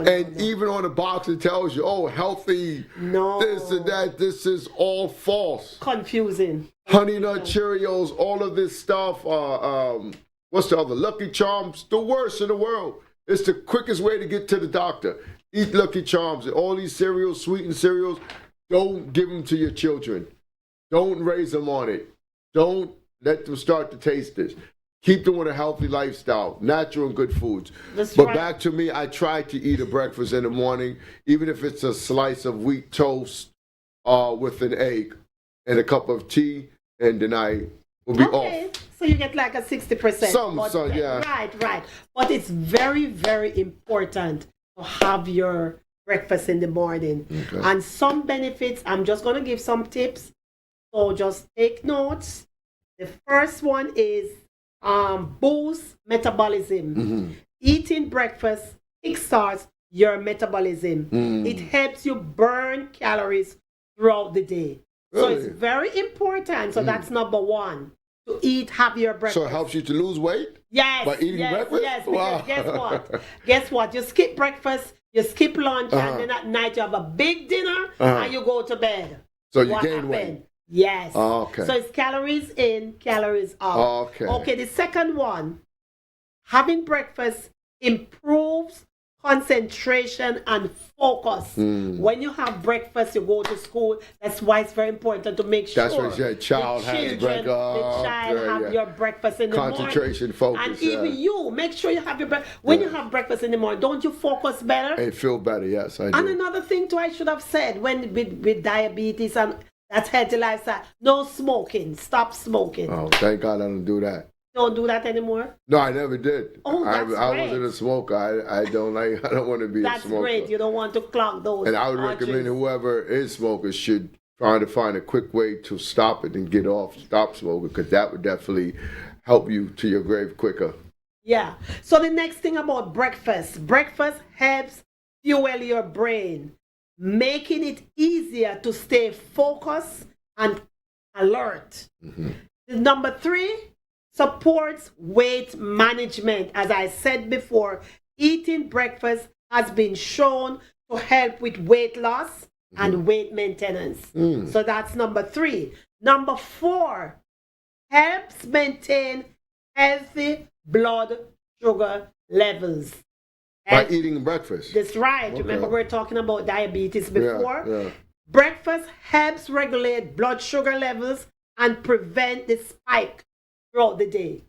And even on the box it tells you, oh, healthy, this and that. This is all false. Confusing. Honey nut Cheerios, all of this stuff. What's the other? Lucky Charms, the worst in the world. It's the quickest way to get to the doctor. Eat Lucky Charms. All these cereals, sweetened cereals, don't give them to your children. Don't raise them on it. Don't let them start to taste this. Keep them with a healthy lifestyle, natural and good foods. Back to me, I try to eat a breakfast in the morning, even if it's a slice of wheat toast with an egg and a cup of tea, and then I will be off. So you get like a 60%. Yeah. Right. But it's very, very important to have your breakfast in the morning. Okay. And some benefits, I'm just going to give some tips. So just take notes. The first one is boost metabolism. Eating breakfast kickstarts your metabolism. It helps you burn calories throughout the day. Really? So it's very important. So that's number one. To have your breakfast. So it helps you to lose weight? Yes. By eating breakfast? Yes, wow. Guess what? You skip breakfast, you skip lunch, and then at night you have a big dinner, and you go to bed. So you gain weight? Yes. Oh, okay. So it's calories in, calories out. Okay, the second one, having breakfast improves concentration and focus. When you have breakfast, you go to school. That's why it's very important to make sure the child has your breakfast in the morning. Concentration, focus. And even you, make sure you have your breakfast. When you have breakfast in the morning, don't you focus better? And feel better, yes, I do. And another thing too, I should have said, with diabetes and that's healthy lifestyle, no smoking. Stop smoking. Oh, thank God I don't do that. Don't do that anymore? No, I never did. Oh, that's great. I wasn't a smoker. I don't want to be a smoker. That's great. You don't want to clog those. And I would recommend whoever is smoking should try to find a quick way to stop it and stop smoking, because that would definitely help you to your grave quicker. Yeah. So the next thing about breakfast helps fuel your brain, making it easier to stay focused and alert. Number 3, supports weight management. As I said before, eating breakfast has been shown to help with weight loss and weight maintenance. So that's number 3. Number 4, helps maintain healthy blood sugar levels. By eating breakfast. That's right. Okay. Remember, we were talking about diabetes before. Yeah. Breakfast helps regulate blood sugar levels and prevent the spike throughout the day.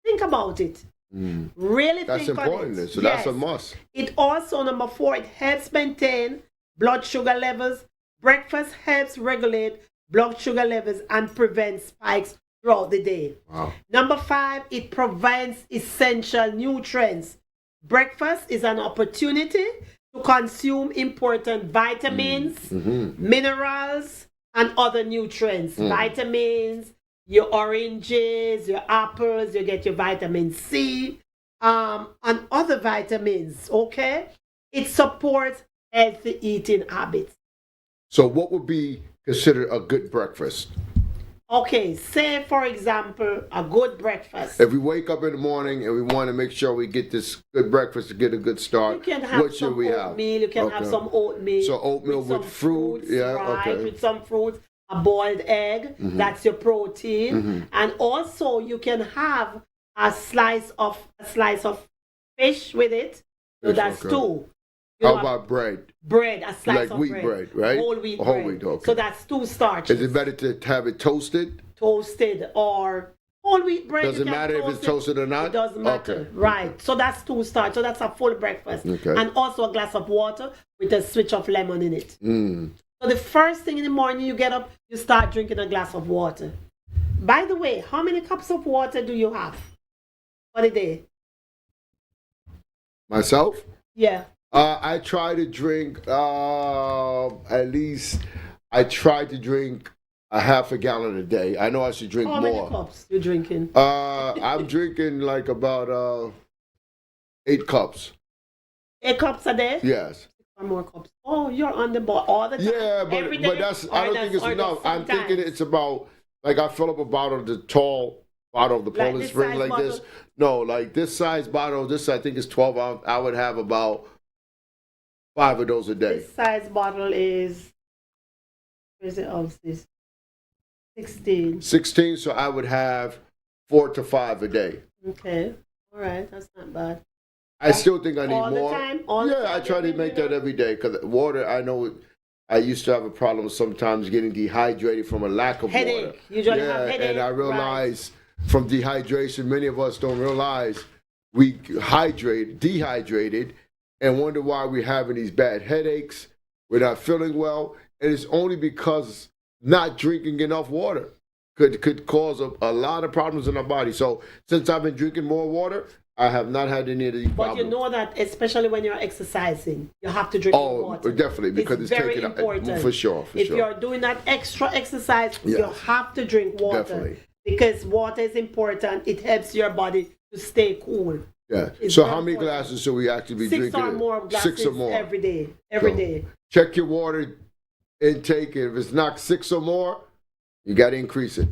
Think about it. Really That's think important. on it. So that's a must. It also, number 4, it helps maintain blood sugar levels. Breakfast helps regulate blood sugar levels and prevents spikes throughout the day. Wow. Number 5, it provides essential nutrients. Breakfast is an opportunity to consume important vitamins, minerals, and other nutrients. Vitamins, your oranges, your apples, you get your vitamin C, and other vitamins, okay? It supports healthy eating habits. So what would be considered a good breakfast? Okay, say for example, a good breakfast. If we wake up in the morning and we want to make sure we get this good breakfast to get a good start, You can have what should some we have? oatmeal. You can have some oatmeal. So oatmeal with some fruit, fruits, yeah, right, okay. with some fruits, a boiled egg, that's your protein, and also you can have a slice of fish with it. So Fish, that's okay. 2. How about bread? Bread, a slice Like of wheat bread, right? Whole wheat Whole bread. wheat, okay. So that's 2 starches. Is it better to have it toasted? Toasted or whole wheat bread? Does you it can matter if toast it's toasted or not? It doesn't matter. Okay. Right. So that's 2 starch. So that's a full breakfast. Okay. And also a glass of water with a switch of lemon in it. So the first thing in the morning you get up, you start drinking a glass of water. By the way, how many cups of water do you have for the day? Myself? Yeah. I try to drink at least. I try to drink a half a gallon a day. I know I should drink How more. many cups you drinking? I'm drinking like about 8 cups. 8 cups a day? Yes. 1 more cups. Oh, you're on the ball all the time. Yeah, Every day? but that's. I don't think it's Or enough. I'm sometimes? thinking it's about like I fill up a bottle of the tall bottle of the Like Poland this Spring size like bottle? this. No, like this size bottle. This I think is 12 ounce. I would have about 5 of those a day. This size bottle is, where is it ounces? 16. 16, so I would have 4 to 5 a day. Okay. All right. That's not bad. I still think I need All the more. time? All the Yeah, I time try to you make do that every day because water. I know I used to have a problem sometimes getting dehydrated from a lack of Headache. water. Usually yeah, have headache. and I Right. realize from dehydration, many of us don't realize we dehydrated, and wonder why we're having these bad headaches. We're not feeling well, and it's only because not drinking enough water could cause a lot of problems in our body. So since I've been drinking more water, I have not had any of these But problems. you know that, especially when you're exercising, you have to drink more water. Definitely, because it's very taking important. for sure. If you're doing that extra exercise, you Yes. have to drink water. Definitely. Because water is important. It helps your body to stay cool. Yeah. It's So very how many important. glasses should we actually be 6 drinking? or more glasses 6 or more. every day. Every So- day. Check your water intake. If it's not 6 or more, you got to increase it.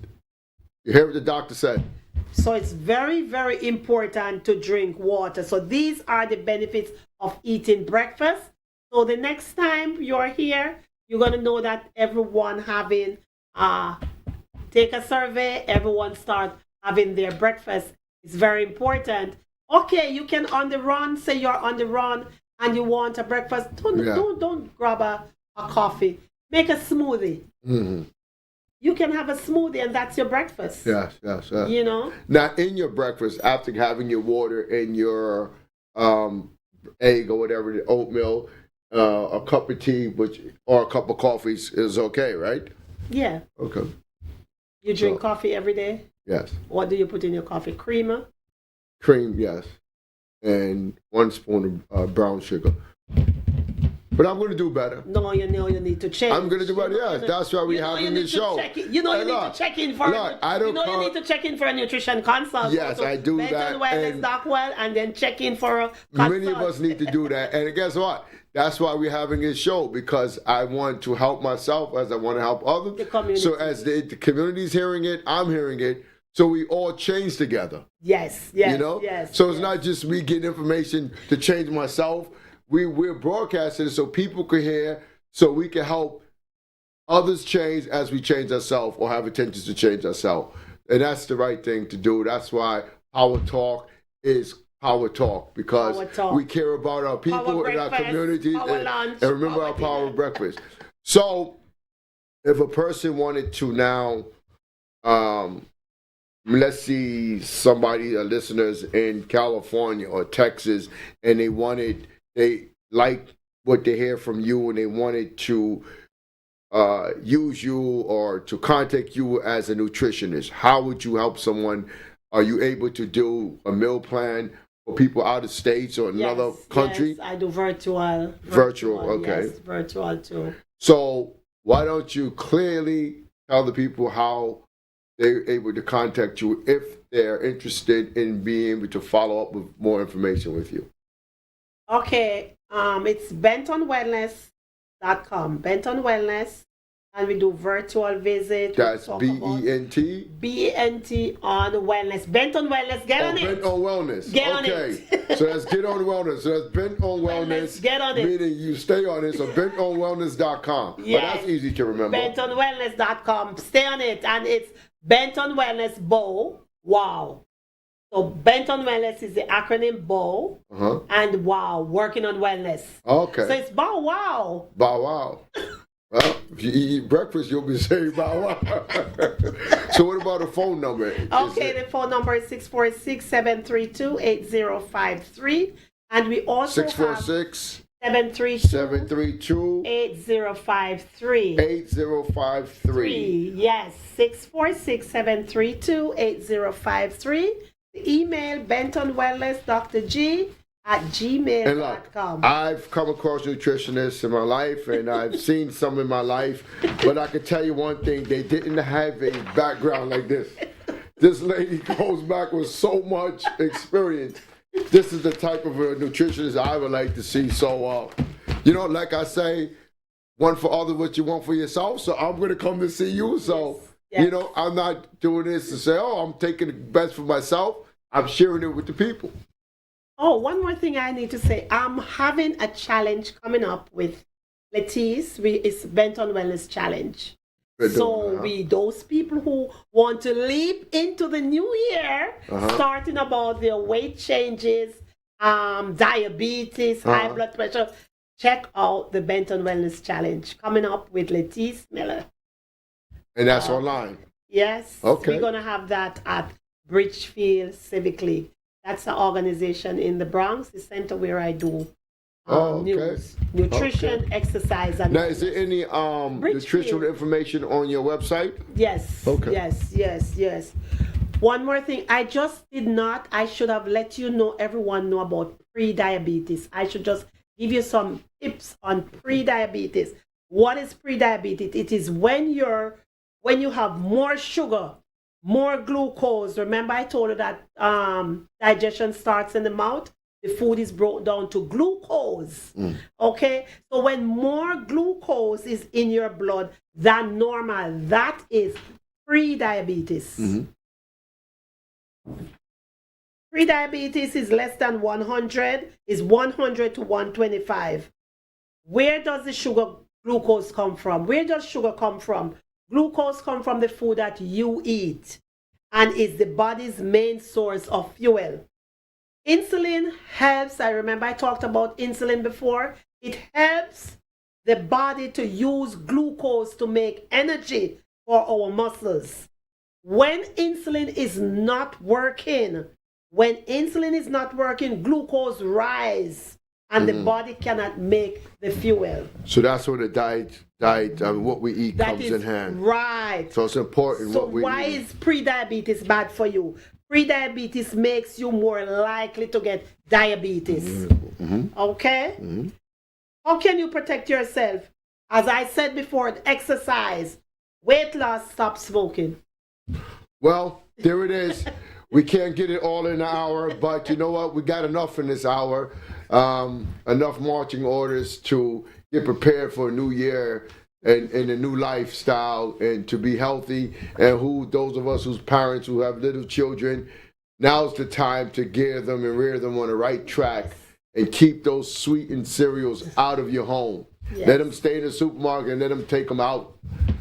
You hear what the doctor said? So it's very, very important to drink water. So these are the benefits of eating breakfast. So the next time you're here, you're going to know that everyone having, take a survey, everyone start having their breakfast. It's very important. Okay, you can on the run, say you're on the run and you want a breakfast. Don't grab a coffee. Make a smoothie. Mm-hmm. You can have a smoothie and that's your breakfast. Yes. You know? Now, in your breakfast, after having your water and your egg or whatever, the oatmeal, a cup of tea, or a cup of coffee is okay, right? Yeah. Okay. You drink coffee every day? Yes. What do you put in your coffee? Creamer? Cream, yes. And 1 spoon of brown sugar. But I'm going to do better. No, you know you need to change. I'm going to do better, yes. That's why we're having this show. You know you need to check in for. You need to check in for a nutrition consult. Yes, I do that. Mental wellness, Dockwell, and then check in for a consult. Many of us need to do that. And guess what? That's why we're having this show, because I want to help myself as I want to help others. The community. So as the community's hearing it, I'm hearing it. So we all change together. Yes. You know? Yes. So it's not just me getting information to change myself. We're broadcasting it so people can hear, so we can help others change as we change ourselves or have intentions to change ourselves. And that's the right thing to do. That's why Power Talk is Power Talk, because we care about our people and our communities. And remember our power of breakfast. So if a person wanted to now let's see somebody, listeners in California or Texas, and they like what they hear from you, and they wanted to use you or to contact you as a nutritionist. How would you help someone? Are you able to do a meal plan for people out of states or another country? Yes, I do virtual. Virtual, okay. Yes, virtual too. So why don't you clearly tell the people how they're able to contact you if they're interested in being able to follow up with more information with you? Okay, it's bentonwellness.com. Benton Wellness, and we do virtual visit. That's BENT? BENT on wellness. Benton Wellness, get on it. Bent on Wellness. Get on okay. it. So that's Get on Wellness. So that's Bent on Wellness. Get on it. Meaning you stay on it. So bentonwellness.com. Yes. But that's easy to remember. Bentonwellness.com. Stay on it. And it's Benton Wellness Bow. Wow. So Benton Wellness is the acronym BOW, and WOW, working on wellness. Okay. So it's Bow Wow. Bow wow. Well, if you eat breakfast, you'll be saying bow wow. So what about the phone number? Okay, the phone number is 646-732-8053. And we also 646 732 732 8053. 8053. Yes, 646-732-8053. The email bentonwellnessdrg@gmail.com. I've come across nutritionists in my life, and I've seen some in my life, but I can tell you one thing: they didn't have a background like this. This lady goes back with so much experience. This is the type of a nutritionist I would like to see. So, like I say, one for others what you want for yourself. So I'm going to come to see you. So, yes. I'm not doing this to say, I'm taking the best for myself. I'm sharing it with the people. Oh, one more thing I need to say. I'm having a challenge coming up with Lettice. It's Benton Wellness Challenge. Those people who want to leap into the new year, starting about their weight changes, diabetes, high blood pressure, check out the Benton Wellness Challenge coming up with Lettice Miller. And that's online? Yes. Okay. We're going to have that at Bridgefield Civic League. That's an organization in the Bronx, the center where I do news, nutrition, exercise, and now, is there any nutritional information on your website? Yes. Okay. Yes. One more thing, I should have let everyone know about pre-diabetes. I should just give you some tips on pre-diabetes. What is pre-diabetes? It is when you have more sugar, more glucose. Remember I told you that digestion starts in the mouth. The food is broken down to glucose. Okay? So when more glucose is in your blood than normal, that is pre-diabetes. Pre-diabetes is less than 100, is 100 to 125. Where does the glucose come from? Where does sugar come from? Glucose comes from the food that you eat and is the body's main source of fuel. Insulin helps. I remember I talked about insulin before. It helps the body to use glucose to make energy for our muscles. When insulin is not working, glucose rise and the body cannot make the fuel. So that's where the diet, what we eat comes in hand. Right. So it's important what we eat. So why is pre-diabetes bad for you? Pre-diabetes makes you more likely to get diabetes. Okay? How can you protect yourself? As I said before, exercise, weight loss, stop smoking. Well, there it is. We can't get it all in an hour, but you know what? We got enough in this hour. Enough marching orders to get prepared for a new year and a new lifestyle and to be healthy. And those of us whose parents who have little children, now's the time to gear them and rear them on the right track and keep those sweetened cereals out of your home. Yes. Let them stay in the supermarket and let them take them out.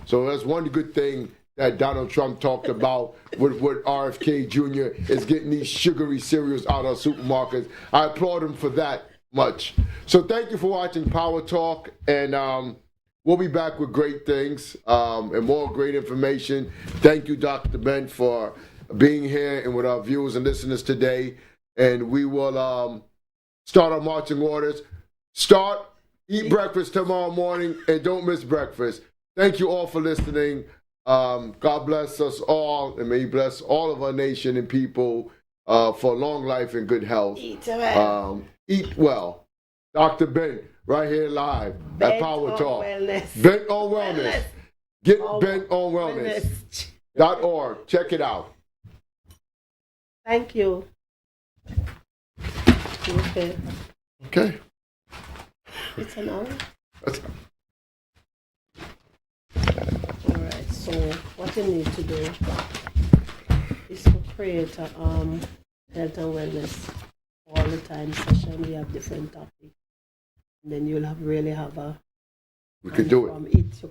So that's one good thing that Donald Trump talked about with RFK Jr. is getting these sugary cereals out of supermarkets. I applaud him for that much. So thank you for watching Power Talk, and we'll be back with great things and more great information. Thank you, Dr. Ben, for being here and with our viewers and listeners today. And we will start our marching orders. Eat breakfast tomorrow morning, and don't miss breakfast. Thank you all for listening. God bless us all, and may He bless all of our nation and people for long life and good health. Eat well. Dr. Ben, right here live at Power Talk. Bent on Wellness. Get Bent on Wellness.org. Check it out. Thank you. Okay. It's an hour. All right. So what you need to do is to create a health and wellness all the time session. We have different topics, and then you'll really have a. We could do it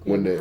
when the